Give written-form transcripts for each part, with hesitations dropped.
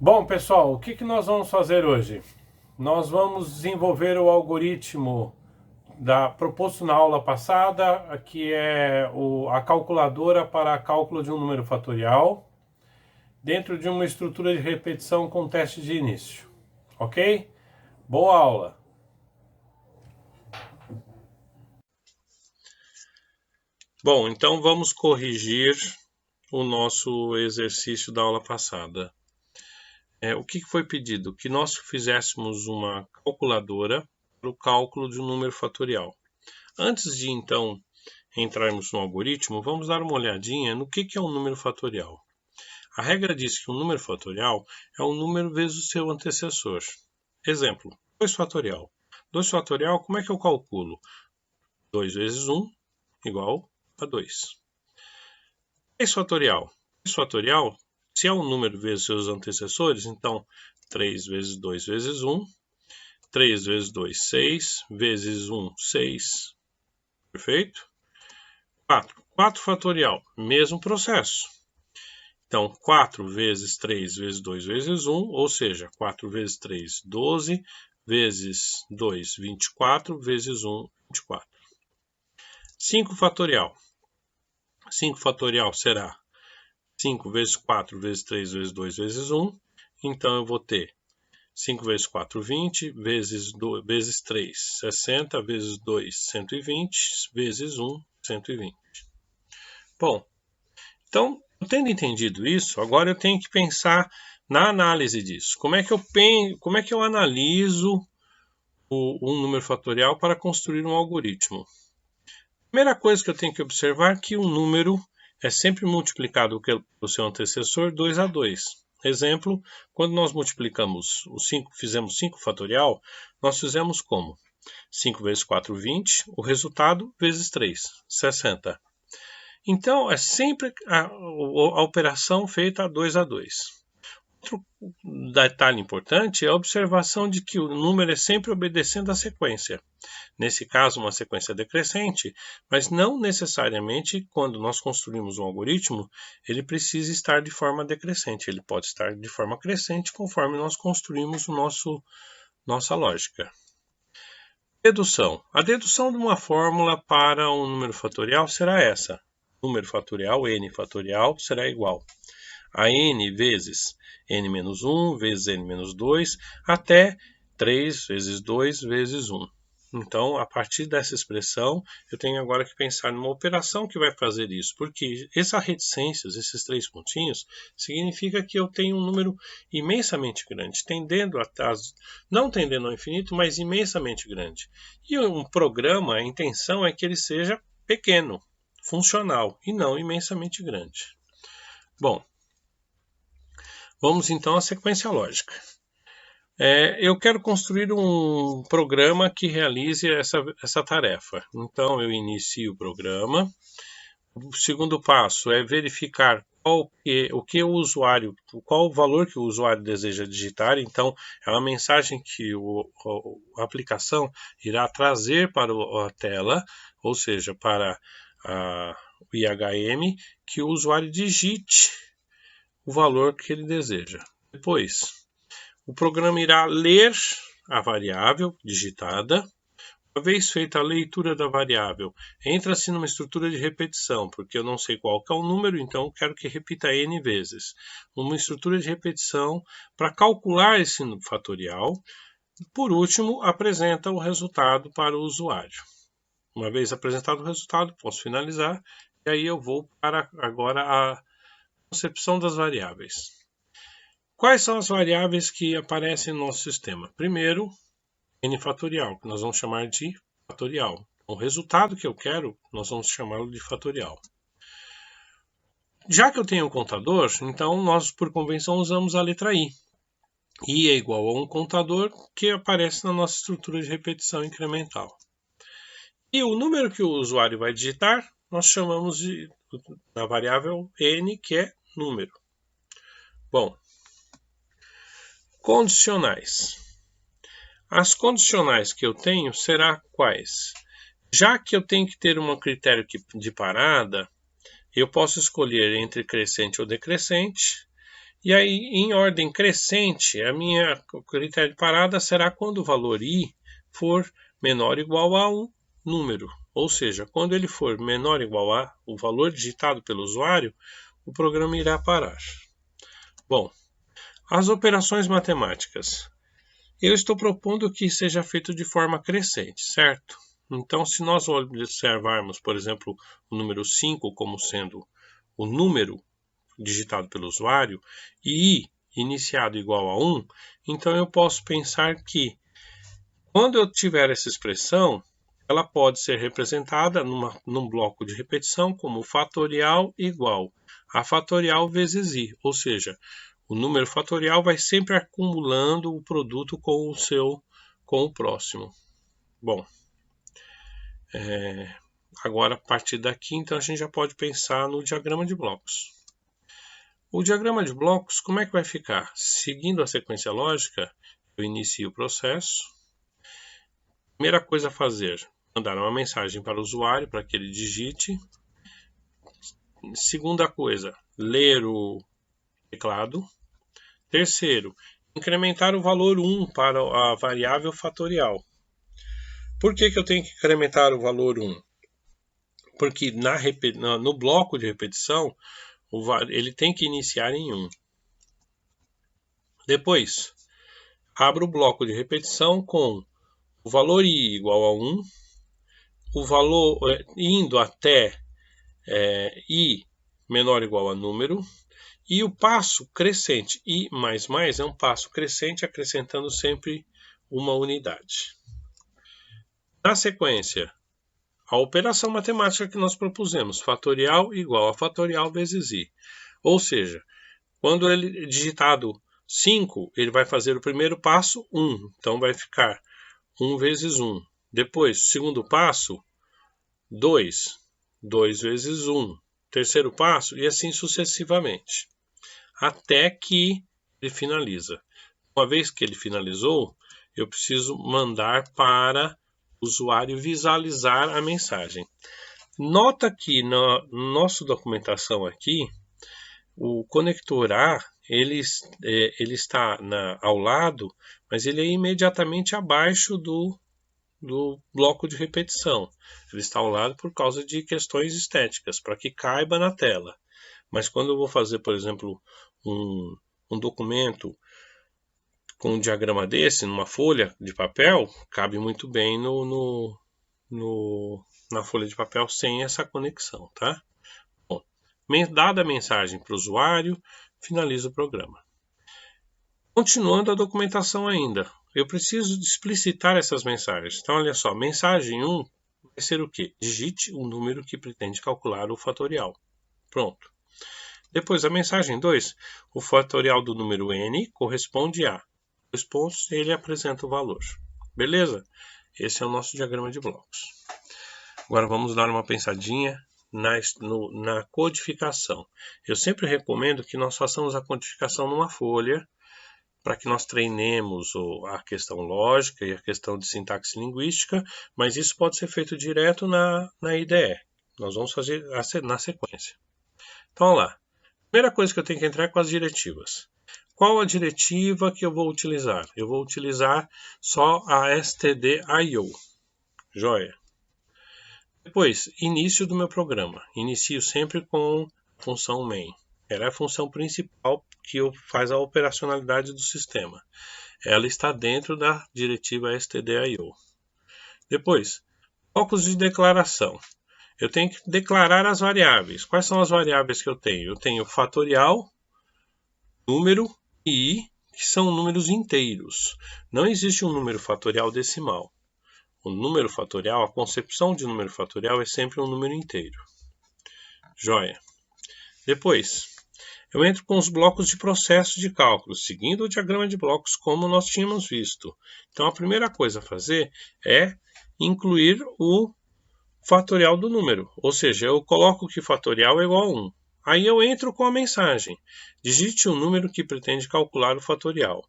Bom, pessoal, o que nós vamos fazer hoje? Nós vamos desenvolver o algoritmo proposto na aula passada, que é a calculadora para cálculo de um número fatorial, dentro de uma estrutura de repetição com teste de início. Ok? Boa aula! Bom, então vamos corrigir o nosso exercício da aula passada. O que foi pedido? Que nós fizéssemos uma calculadora para o cálculo de um número fatorial. Antes de, então, entrarmos no algoritmo, vamos dar uma olhadinha no que é um número fatorial. A regra diz que um número fatorial é um número vezes o seu antecessor. Exemplo, 2 fatorial. 2 fatorial, como é que eu calculo? 2 vezes 1 igual a 2. 3 fatorial. 3 fatorial, se é um número vezes seus antecessores, então 3 vezes 2 vezes 1, 3 vezes 2, 6, vezes 1, 6. Perfeito? 4. 4 fatorial, mesmo processo. Então, 4 vezes 3 vezes 2 vezes 1, ou seja, 4 vezes 3, 12, vezes 2, 24, vezes 1, 24. 5 fatorial. 5 fatorial será 5 vezes 4 vezes 3 vezes 2 vezes 1. Então, eu vou ter 5 vezes 4, 20, vezes 3, 60, vezes 2, 120, vezes 1, 120. Bom, então, tendo entendido isso, agora eu tenho que pensar na análise disso. Como é que eu analiso um número fatorial para construir um algoritmo? Primeira coisa que eu tenho que observar é que um número é sempre multiplicado pelo seu antecessor 2 a 2. Exemplo, quando nós multiplicamos o 5, fizemos 5 fatorial, nós fizemos como? 5 vezes 4, 20, o resultado vezes 3, 60. Então, é sempre a operação feita a 2 a 2. Outro detalhe importante é a observação de que o número é sempre obedecendo à sequência. Nesse caso, uma sequência decrescente, mas não necessariamente quando nós construímos um algoritmo, ele precisa estar de forma decrescente. Ele pode estar de forma crescente conforme nós construímos nossa lógica. Dedução. A dedução de uma fórmula para um número fatorial será essa. Número fatorial, n fatorial, será igual a n vezes n menos 1 vezes n menos 2 até 3 vezes 2 vezes 1. Então, a partir dessa expressão, eu tenho agora que pensar numa operação que vai fazer isso, porque essas reticências, esses 3 pontinhos, significa que eu tenho um número imensamente grande, não tendendo ao infinito, mas imensamente grande. E um programa, a intenção é que ele seja pequeno, funcional, e não imensamente grande. Bom, vamos então à sequência lógica. Eu quero construir um programa que realize essa tarefa. Então, eu inicio o programa. O segundo passo é verificar qual o valor que o usuário deseja digitar. Então, é uma mensagem que a aplicação irá trazer para a tela, ou seja, para o IHM, que o usuário digite o valor que ele deseja. Depois, o programa irá ler a variável digitada. Uma vez feita a leitura da variável, entra-se numa estrutura de repetição, porque eu não sei qual que é o número, então eu quero que repita n vezes. Uma estrutura de repetição para calcular esse fatorial. Por último, apresenta o resultado para o usuário. Uma vez apresentado o resultado, posso finalizar, e aí eu vou para agora a concepção das variáveis. Quais são as variáveis que aparecem no nosso sistema? Primeiro, n fatorial, que nós vamos chamar de fatorial. O resultado que eu quero, nós vamos chamá-lo de fatorial. Já que eu tenho um contador, então nós, por convenção, usamos a letra i. I é igual a um contador que aparece na nossa estrutura de repetição incremental. E o número que o usuário vai digitar, nós chamamos da variável n, que é número. Bom, condicionais. As condicionais que eu tenho serão quais? Já que eu tenho que ter um critério de parada, eu posso escolher entre crescente ou decrescente. E aí, em ordem crescente, o critério de parada será quando o valor i for menor ou igual a um número. Ou seja, quando ele for menor ou igual a o valor digitado pelo usuário, o programa irá parar. Bom, as operações matemáticas. Eu estou propondo que seja feito de forma crescente, certo? Então, se nós observarmos, por exemplo, o número 5 como sendo o número digitado pelo usuário e i iniciado igual a 1, então eu posso pensar que quando eu tiver essa expressão, ela pode ser representada num bloco de repetição como fatorial igual a fatorial vezes i, ou seja, o número fatorial vai sempre acumulando o produto com o próximo. Bom, agora a partir daqui, então a gente já pode pensar no diagrama de blocos. O diagrama de blocos, como é que vai ficar? Seguindo a sequência lógica, eu inicio o processo. Primeira coisa a fazer, mandar uma mensagem para o usuário para que ele digite. Segunda coisa, ler o teclado. Terceiro, incrementar o valor 1 para a variável fatorial. Por que eu tenho que incrementar o valor 1? Porque no bloco de repetição, ele tem que iniciar em 1. Depois, abro o bloco de repetição com o valor i igual a 1, o valor indo até i menor ou igual a número, e o passo crescente, i mais mais, é um passo crescente acrescentando sempre uma unidade. Na sequência, a operação matemática que nós propusemos, fatorial igual a fatorial vezes i. Ou seja, quando ele digitado 5, ele vai fazer o primeiro passo, 1. Então vai ficar 1 vezes 1. Depois, segundo passo, 2. 2 vezes 1. Terceiro passo, e assim sucessivamente. Até que ele finaliza. Uma vez que ele finalizou, eu preciso mandar para o usuário visualizar a mensagem. Nota que na nossa documentação aqui, o conector A ele está ao lado, mas ele é imediatamente abaixo do bloco de repetição. Ele está ao lado por causa de questões estéticas, para que caiba na tela. Mas quando eu vou fazer, por exemplo, um documento com um diagrama desse, numa folha de papel, cabe muito bem na folha de papel sem essa conexão, tá? Bom, dada a mensagem para o usuário, finalizo o programa. Continuando a documentação ainda, eu preciso explicitar essas mensagens. Então, olha só, mensagem 1 vai ser o quê? Digite o número que pretende calcular o fatorial. Pronto. Depois, a mensagem 2, o fatorial do número n corresponde a 2 pontos, ele apresenta o valor. Beleza? Esse é o nosso diagrama de blocos. Agora vamos dar uma pensadinha na codificação. Eu sempre recomendo que nós façamos a codificação numa folha, para que nós treinemos a questão lógica e a questão de sintaxe linguística, mas isso pode ser feito direto na IDE. Nós vamos fazer na sequência. Então, vamos lá. Primeira coisa que eu tenho que entrar é com as diretivas. Qual a diretiva que eu vou utilizar? Eu vou utilizar só a stdio. Joia. Depois, início do meu programa. Inicio sempre com a função main. Ela é a função principal que faz a operacionalidade do sistema. Ela está dentro da diretiva stdio. Depois, blocos de declaração. Eu tenho que declarar as variáveis. Quais são as variáveis que eu tenho? Eu tenho fatorial, número e i, que são números inteiros. Não existe um número fatorial decimal. O número fatorial, a concepção de número fatorial é sempre um número inteiro. Joia. Depois, eu entro com os blocos de processo de cálculo, seguindo o diagrama de blocos como nós tínhamos visto. Então, a primeira coisa a fazer é incluir o fatorial do número. Ou seja, eu coloco que fatorial é igual a 1. Aí eu entro com a mensagem. Digite o número que pretende calcular o fatorial.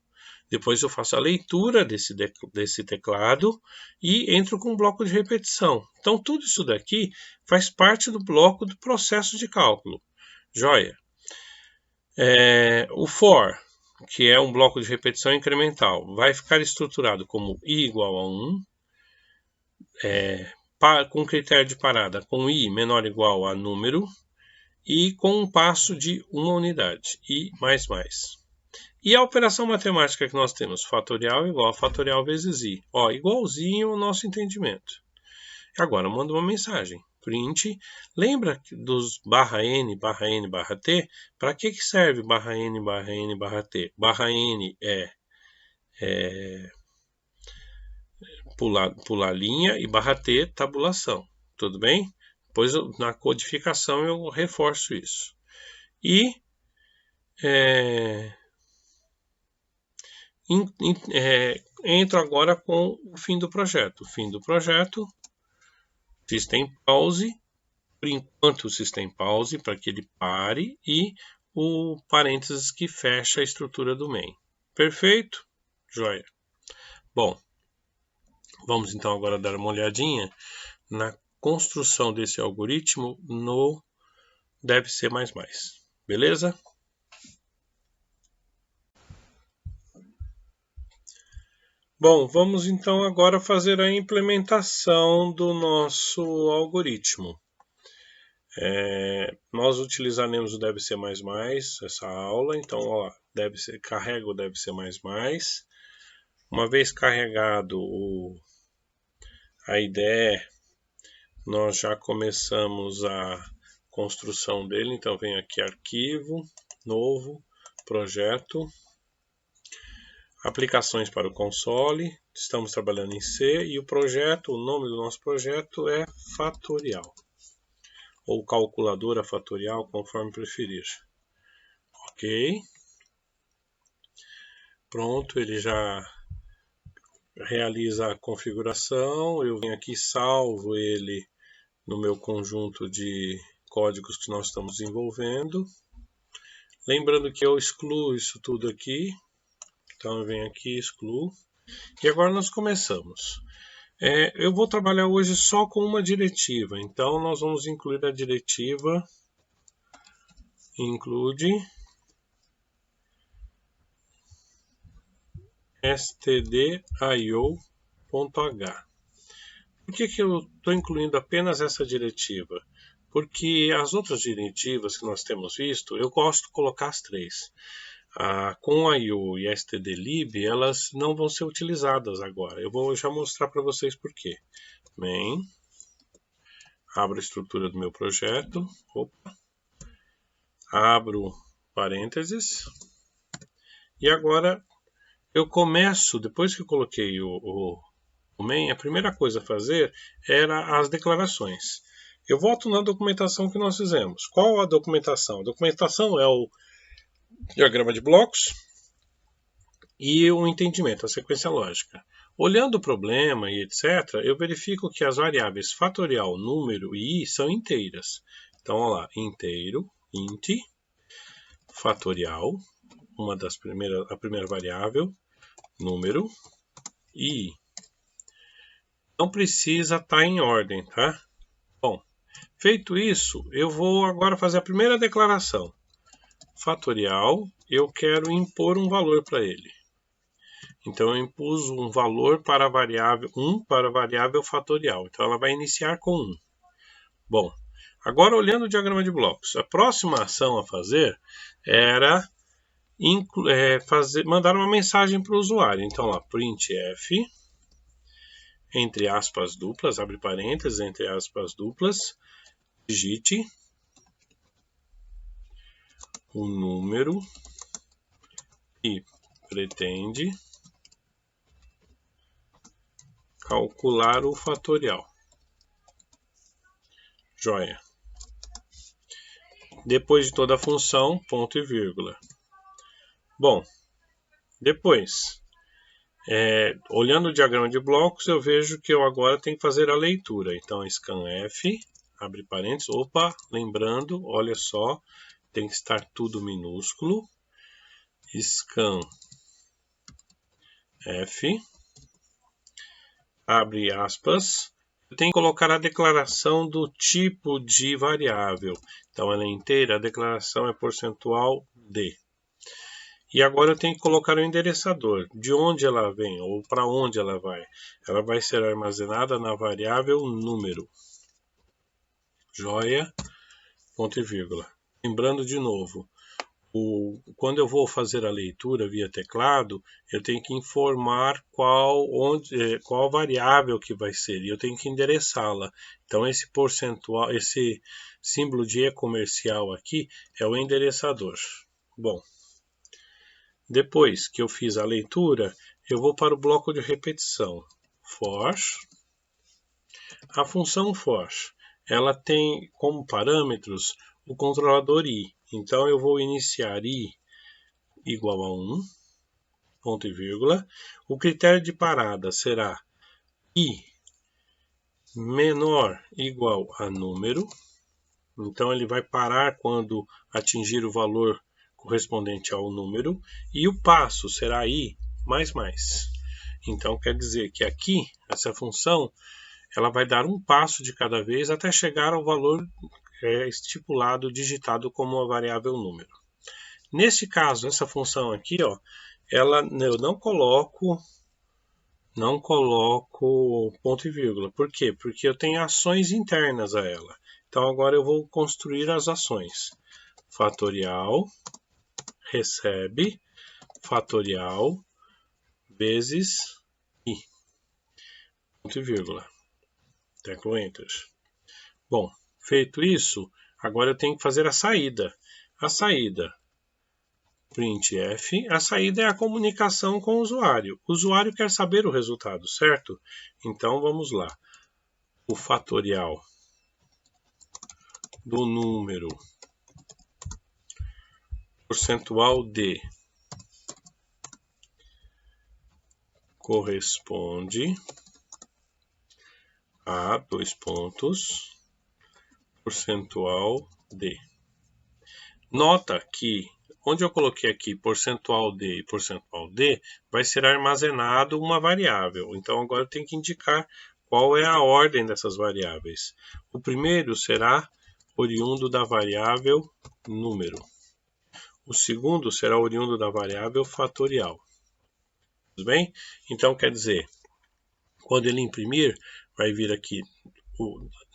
Depois eu faço a leitura desse teclado e entro com um bloco de repetição. Então, tudo isso daqui faz parte do bloco do processo de cálculo. Joia. O for, que é um bloco de repetição incremental, vai ficar estruturado como i igual a 1, com critério de parada com i menor ou igual a número, e com um passo de uma unidade, i mais mais. E a operação matemática que nós temos, fatorial igual a fatorial vezes i. Ó, igualzinho ao nosso entendimento. Agora, manda uma mensagem. Print. Lembra dos /n, /n, /t? Para que serve /n, /n, /t? /n é pular linha e /t tabulação. Tudo bem? Depois na codificação eu reforço isso. E entro agora com o fim do projeto. Fim do projeto, system pause, por enquanto o system pause para que ele pare e o parênteses que fecha a estrutura do main. Perfeito? Joia. Bom, vamos então agora dar uma olhadinha na construção desse algoritmo no DevC++. Beleza? Bom, vamos então agora fazer a implementação do nosso algoritmo. Nós utilizaremos o DevC++, essa aula, então ó, carrega o DevC++. Uma vez carregado a IDE, nós já começamos a construção dele, então vem aqui arquivo, novo, projeto, aplicações para o console, estamos trabalhando em C e o nome do nosso projeto é Fatorial, ou calculadora fatorial, conforme preferir. Ok. Pronto, ele já realiza a configuração, eu venho aqui, salvo ele no meu conjunto de códigos que nós estamos desenvolvendo. Lembrando que eu excluo isso tudo aqui, então eu venho aqui, excluo, e agora nós começamos. Eu vou trabalhar hoje só com uma diretiva, então nós vamos incluir a diretiva include stdio.h. Por que eu estou incluindo apenas essa diretiva? Porque as outras diretivas que nós temos visto, eu gosto de colocar as três. Com a IO e stdlib, elas não vão ser utilizadas agora. Eu vou já mostrar para vocês por quê. Main, abro a estrutura do meu projeto, abro parênteses, e agora eu começo, depois que eu coloquei o main, a primeira coisa a fazer era as declarações. Eu volto na documentação que nós fizemos. Qual a documentação? A documentação é o diagrama de blocos e o entendimento, a sequência lógica. Olhando o problema e etc., eu verifico que as variáveis fatorial, número e i são inteiras. Então, olha lá, inteiro, int, fatorial, a primeira variável, número, e não precisa estar em ordem, tá? Bom, feito isso, eu vou agora fazer a primeira declaração. Fatorial, eu quero impor um valor para ele. Então eu impus um valor para a variável 1 para a variável fatorial. Então ela vai iniciar com 1. Bom, agora olhando o diagrama de blocos, a próxima ação a fazer era mandar uma mensagem para o usuário. Então lá, printf, entre aspas duplas, abre parênteses, entre aspas duplas, digite o número que pretende calcular o fatorial. Joia. Depois de toda a função, ponto e vírgula. Bom, depois, olhando o diagrama de blocos, eu vejo que eu agora tenho que fazer a leitura. Então, scanf, abre parênteses, lembrando, olha só, tem que estar tudo minúsculo. Scanf, abre aspas, eu tenho que colocar a declaração do tipo de variável. Então, ela é inteira, a declaração é percentual D. E agora eu tenho que colocar o endereçador. De onde ela vem ou para onde ela vai? Ela vai ser armazenada na variável número. Joia, ponto e vírgula. Lembrando de novo, quando eu vou fazer a leitura via teclado, eu tenho que informar qual variável que vai ser, e eu tenho que endereçá-la. Então esse percentual, esse símbolo de E comercial aqui é o endereçador. Bom, depois que eu fiz a leitura, eu vou para o bloco de repetição. For. A função for, ela tem como parâmetros o controlador i. Então eu vou iniciar i igual a 1, ponto e vírgula. O critério de parada será i menor igual a número. Então ele vai parar quando atingir o valor correspondente ao número. E o passo será i mais mais. Então quer dizer que aqui, essa função, ela vai dar um passo de cada vez até chegar ao valor estipulado, digitado como a variável número. Neste caso, essa função aqui, ó, eu não coloco ponto e vírgula. Por quê? Porque eu tenho ações internas a ela. Então agora eu vou construir as ações. Fatorial, recebe, fatorial, vezes i. Ponto e vírgula. Teclo Enter. Bom, feito isso, agora eu tenho que fazer a saída. A saída, printf, a saída é a comunicação com o usuário. O usuário quer saber o resultado, certo? Então vamos lá. O fatorial do número percentual de corresponde a 2 pontos percentual de. Nota que onde eu coloquei aqui percentual de e percentual d, vai ser armazenado uma variável. Então agora eu tenho que indicar qual é a ordem dessas variáveis. O primeiro será oriundo da variável número. O segundo será oriundo da variável fatorial. Tudo bem? Então quer dizer, quando ele imprimir, vai vir aqui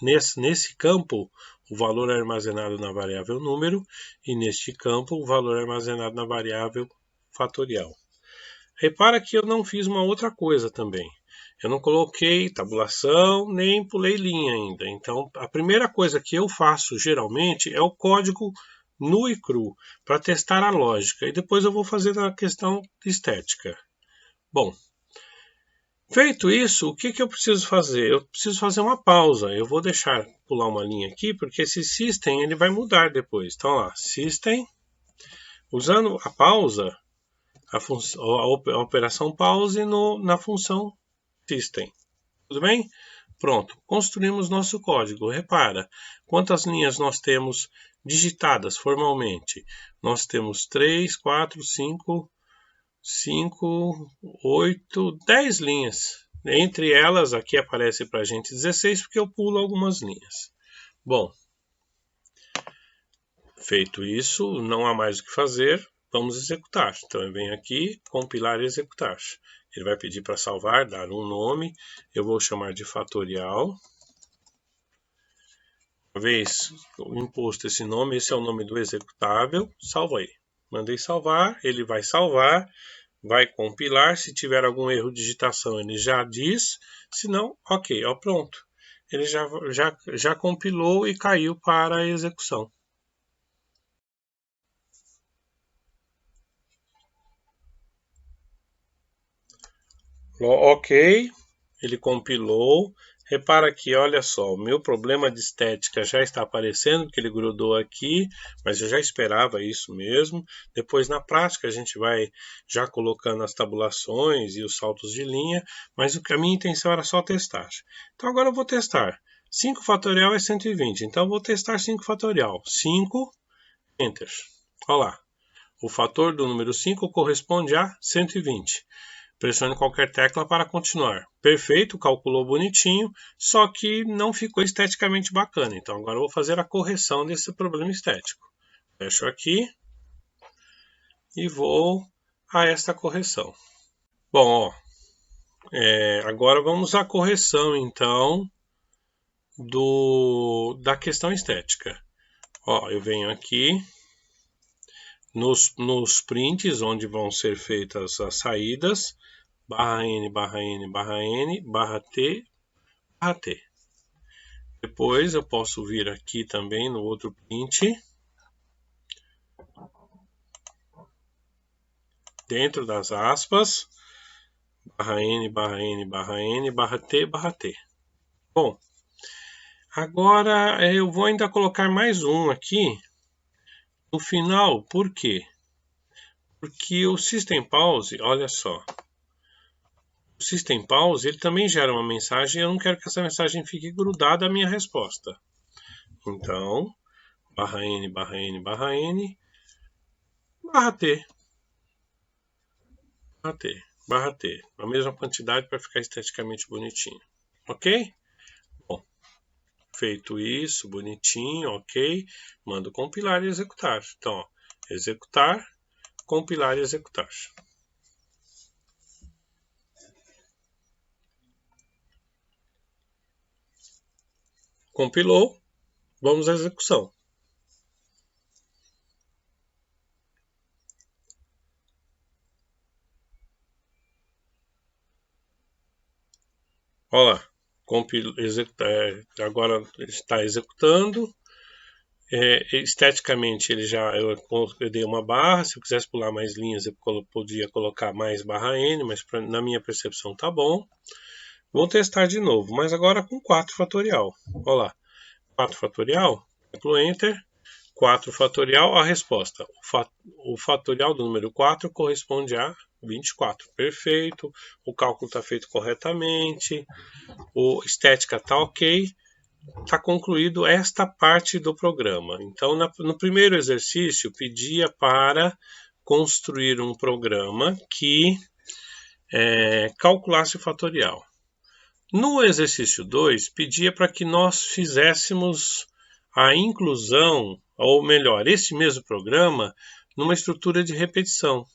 nesse campo o valor é armazenado na variável número e neste campo o valor é armazenado na variável fatorial. Repara que eu não fiz uma outra coisa também. Eu não coloquei tabulação nem pulei linha ainda. Então a primeira coisa que eu faço geralmente é o código nu e cru para testar a lógica e depois eu vou fazer a questão estética. Bom, feito isso, o que eu preciso fazer? Eu preciso fazer uma pausa. Eu vou deixar pular uma linha aqui, porque esse system ele vai mudar depois. Então, lá, system, usando a pausa, a operação pause na função system. Tudo bem? Pronto, construímos nosso código. Repara, quantas linhas nós temos digitadas formalmente? Nós temos 3, 4, 5... 8, 10 linhas. Entre elas, aqui aparece para a gente 16, porque eu pulo algumas linhas. Bom, feito isso, não há mais o que fazer, vamos executar. Então eu venho aqui, compilar e executar. Ele vai pedir para salvar, dar um nome, eu vou chamar de fatorial. Uma vez imposto esse nome, esse é o nome do executável, salvei. Mandei salvar, ele vai salvar. Vai compilar, se tiver algum erro de digitação ele já diz, se não, ok, ó, pronto. Ele já compilou e caiu para a execução. Ok, ele compilou. Repara aqui, olha só, o meu problema de estética já está aparecendo, porque ele grudou aqui, mas eu já esperava isso mesmo. Depois, na prática, a gente vai já colocando as tabulações e os saltos de linha, mas a minha intenção era só testar. Então, agora eu vou testar. 5 fatorial é 120, então eu vou testar 5 fatorial. 5, Enter. Olha lá, o fator do número 5 corresponde a 120. Pressione qualquer tecla para continuar. Perfeito, calculou bonitinho, só que não ficou esteticamente bacana. Então agora eu vou fazer a correção desse problema estético. Fecho aqui. e vou a esta correção. Bom, agora vamos à correção, então, da questão estética. Eu venho aqui nos prints, onde vão ser feitas as saídas, /n, /n, /n, /t, /t. Depois eu posso vir aqui também no outro print, dentro das aspas, /n, /n, /n, /t, /t. Bom, agora eu vou ainda colocar mais um aqui no final. Por quê? Porque o System Pause, olha só, o System Pause ele também gera uma mensagem e eu não quero que essa mensagem fique grudada à minha resposta. Então, /n, /n, /n, /t, /t, /t, a mesma quantidade para ficar esteticamente bonitinho, ok? Bom, feito isso, bonitinho, ok, mando compilar e executar. Então, executar, compilar e executar. Compilou, vamos à execução. Olha lá, agora está executando. Esteticamente eu dei uma barra. Se eu quisesse pular mais linhas eu podia colocar mais /n, mas na minha percepção tá bom. Vou testar de novo, mas agora com 4 fatorial. Olha lá, 4 fatorial, aperto Enter, 4 fatorial, a resposta. O fatorial do número 4 corresponde a 24. Perfeito, o cálculo está feito corretamente, a estética está ok. Está concluído esta parte do programa. Então, no primeiro exercício, pedia para construir um programa que calculasse o fatorial. No exercício 2, pedia para que nós fizéssemos a inclusão, ou melhor, esse mesmo programa, numa estrutura de repetição.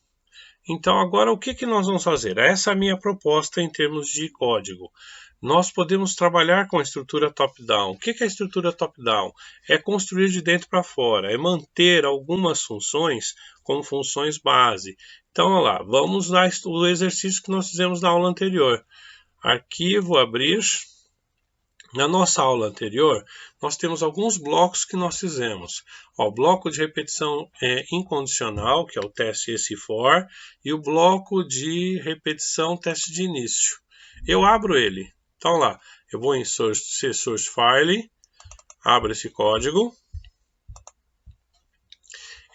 Então, agora o que nós vamos fazer? Essa é a minha proposta em termos de código. Nós podemos trabalhar com a estrutura top-down. O que é a estrutura top-down? É construir de dentro para fora, é manter algumas funções como funções base. Então, olha lá, vamos lá o exercício que nós fizemos na aula anterior. Arquivo, abrir. Na nossa aula anterior, nós temos alguns blocos que nós fizemos. O bloco de repetição incondicional, que é o teste esse for, e o bloco de repetição teste de início. Eu abro ele. Então lá, eu vou em source file, abro esse código.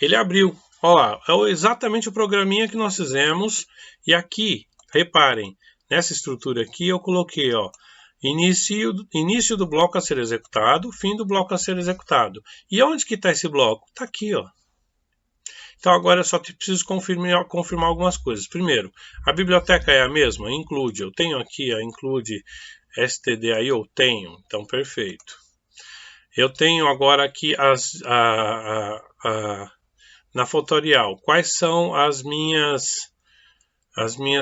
Ele abriu. Olha lá, é exatamente o programinha que nós fizemos. E aqui, reparem, nessa estrutura aqui eu coloquei, início do bloco a ser executado, fim do bloco a ser executado. E onde que está esse bloco? Está aqui, ó. Então agora eu só preciso confirmar algumas coisas. Primeiro, a biblioteca é a mesma? Include. Eu tenho aqui a include stdio? Tenho. Então perfeito. Eu tenho agora aqui na fatorial. Quais são as minhas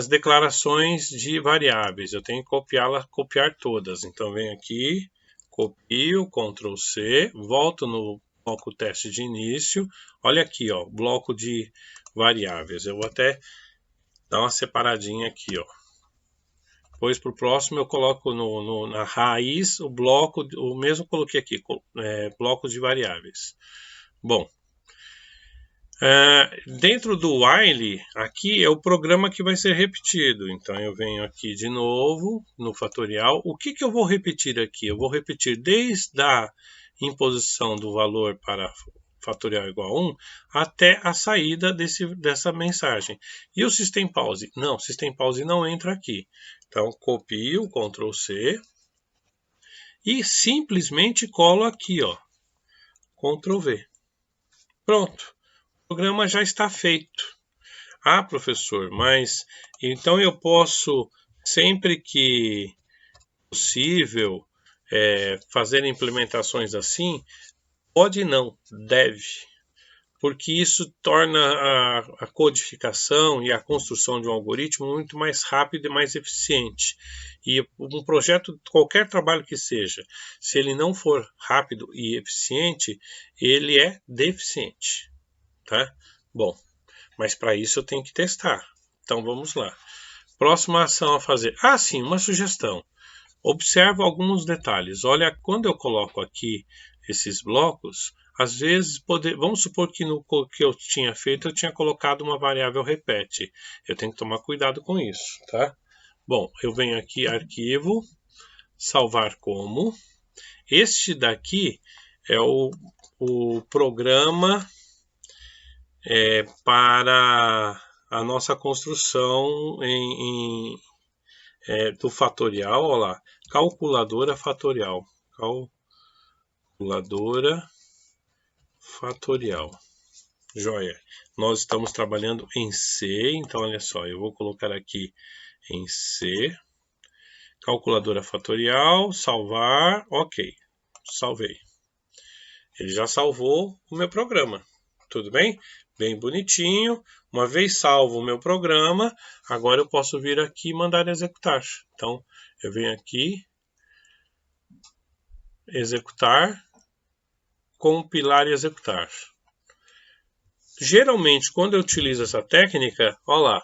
declarações de variáveis? Eu tenho que copiar todas. Então venho aqui, copio, Ctrl C, volto no bloco teste de início. Olha aqui, ó, bloco de variáveis. Eu vou até dar uma separadinha aqui, ó. Depois para o próximo eu coloco na raiz o bloco, o mesmo coloquei aqui, bloco de variáveis. Bom, dentro do while, aqui é o programa que vai ser repetido. Então eu venho aqui de novo no fatorial. O que eu vou repetir aqui? Eu vou repetir desde a imposição do valor para fatorial igual a 1 até a saída dessa mensagem. E o System Pause? Não, System Pause não entra aqui. Então copio, Ctrl C e simplesmente colo aqui, ó, Ctrl V. Pronto. O programa já está feito. Ah, professor, mas então eu posso, sempre que possível, fazer implementações assim? Pode não, deve. porque isso torna a codificação e a construção de um algoritmo muito mais rápido e mais eficiente. E um projeto, qualquer trabalho que seja, se ele não for rápido e eficiente, ele é deficiente, tá? Bom, mas para isso eu tenho que testar. Então vamos lá. Próxima ação a fazer. Ah, sim, uma sugestão. Observa alguns detalhes. Olha, quando eu coloco aqui esses blocos, às vezes, vamos supor que no que eu tinha feito, eu tinha colocado uma variável repete. Eu tenho que tomar cuidado com isso, tá? Bom, eu venho aqui, arquivo, salvar como. Este daqui é o programa para a nossa construção do fatorial, olha lá, calculadora fatorial. Calculadora fatorial. Joia. Nós estamos trabalhando em C, então olha só, eu vou colocar aqui em C. Calculadora fatorial, salvar, ok. Salvei. Ele já salvou o meu programa. Tudo bem? Bem bonitinho. Uma vez salvo o meu programa, agora eu posso vir aqui e mandar executar. Então, eu venho aqui, executar, compilar e executar. Geralmente, quando eu utilizo essa técnica, olha lá,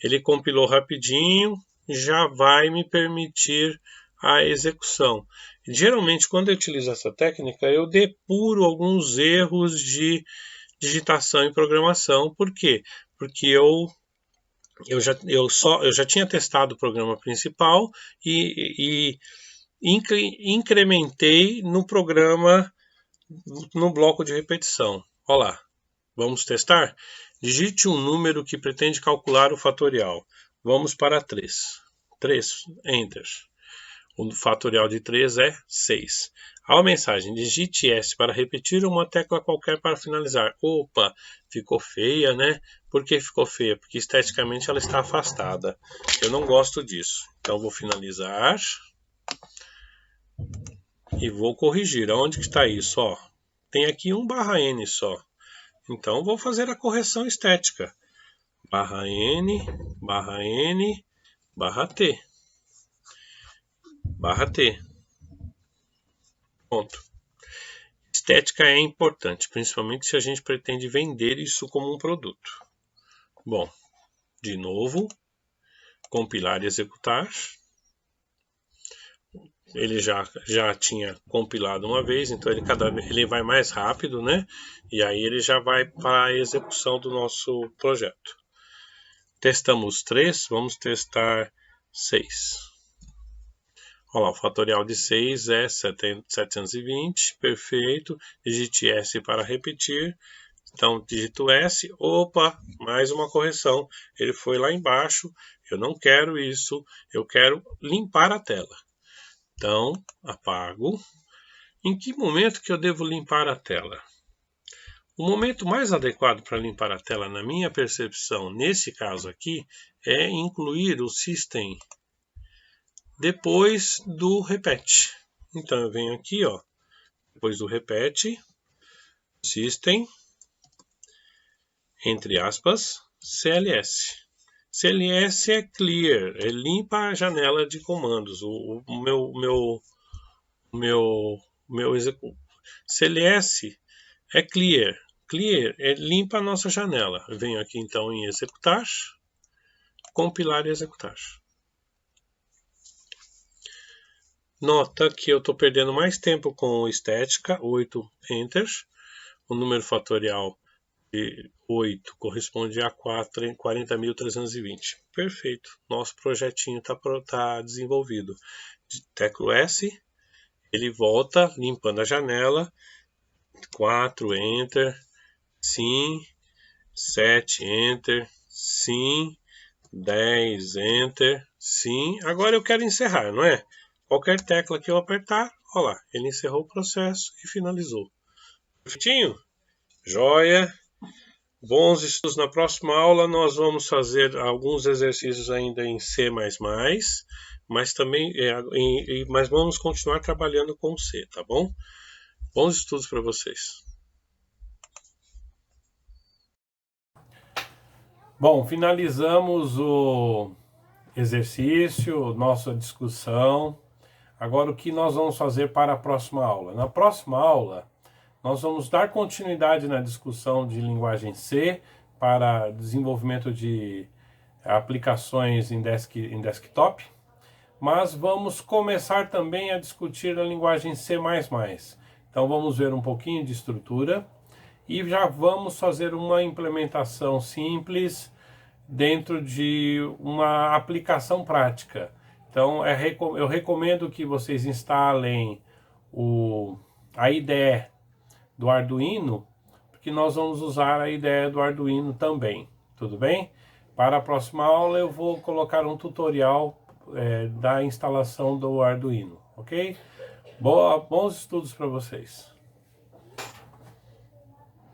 ele compilou rapidinho, já vai me permitir a execução. Geralmente, quando eu utilizo essa técnica, eu depuro alguns erros de digitação e programação. Por quê? Porque eu já tinha testado o programa principal e incrementei no programa, no bloco de repetição. Olha lá, vamos testar? Digite um número que pretende calcular o fatorial. Vamos para 3. 3, Enter. O fatorial de 3 é 6. A mensagem, digite S para repetir uma tecla qualquer para finalizar. Opa, ficou feia, né? Por que ficou feia? Porque esteticamente ela está afastada. Eu não gosto disso. Então vou finalizar. E vou corrigir. Aonde que está isso? Ó, tem aqui um /N só. Então vou fazer a correção estética. /N, /N, /T. /T. Ponto. Estética é importante, principalmente se a gente pretende vender isso como um produto. Bom, de novo, compilar e executar. Ele já tinha compilado uma vez, então ele vai mais rápido, né? E aí ele já vai para a execução do nosso projeto. Testamos 3, vamos testar 6. Olha lá, o fatorial de 6 é 720, perfeito. Digite S para repetir. Então, digito S, opa, mais uma correção. Ele foi lá embaixo, eu não quero isso, eu quero limpar a tela. Então, apago. Em que momento que eu devo limpar a tela? O momento mais adequado para limpar a tela, na minha percepção, nesse caso aqui, é incluir o system depois do repete. Então eu venho aqui, ó, depois do repete, system, entre aspas, CLS. CLS é clear, é limpa a janela de comandos. O meu CLS é clear. Clear é limpa a nossa janela. Eu venho aqui então em executar, compilar e executar. Nota que eu estou perdendo mais tempo com estética, 8 Enter. O número fatorial de 8 corresponde a 40.320. Perfeito. Nosso projetinho está desenvolvido. Teclo S, ele volta limpando a janela. 4 Enter. Sim. 7 Enter. Sim. 10 Enter. Sim. Agora eu quero encerrar, não é? Qualquer tecla que eu apertar, olha lá, ele encerrou o processo e finalizou. Perfeitinho? Joia! Bons estudos. Na próxima aula nós vamos fazer alguns exercícios ainda em C++, mas também mas vamos continuar trabalhando com C, tá bom? Bons estudos para vocês. Bom, finalizamos o exercício, nossa discussão. Agora, o que nós vamos fazer para a próxima aula? Na próxima aula, nós vamos dar continuidade na discussão de linguagem C para desenvolvimento de aplicações em desktop, mas vamos começar também a discutir a linguagem C++. Então, vamos ver um pouquinho de estrutura e já vamos fazer uma implementação simples dentro de uma aplicação prática. Então, eu recomendo que vocês instalem a IDE do Arduino, porque nós vamos usar a IDE do Arduino também, tudo bem? Para a próxima aula eu vou colocar um tutorial da instalação do Arduino, ok? Bons estudos para vocês.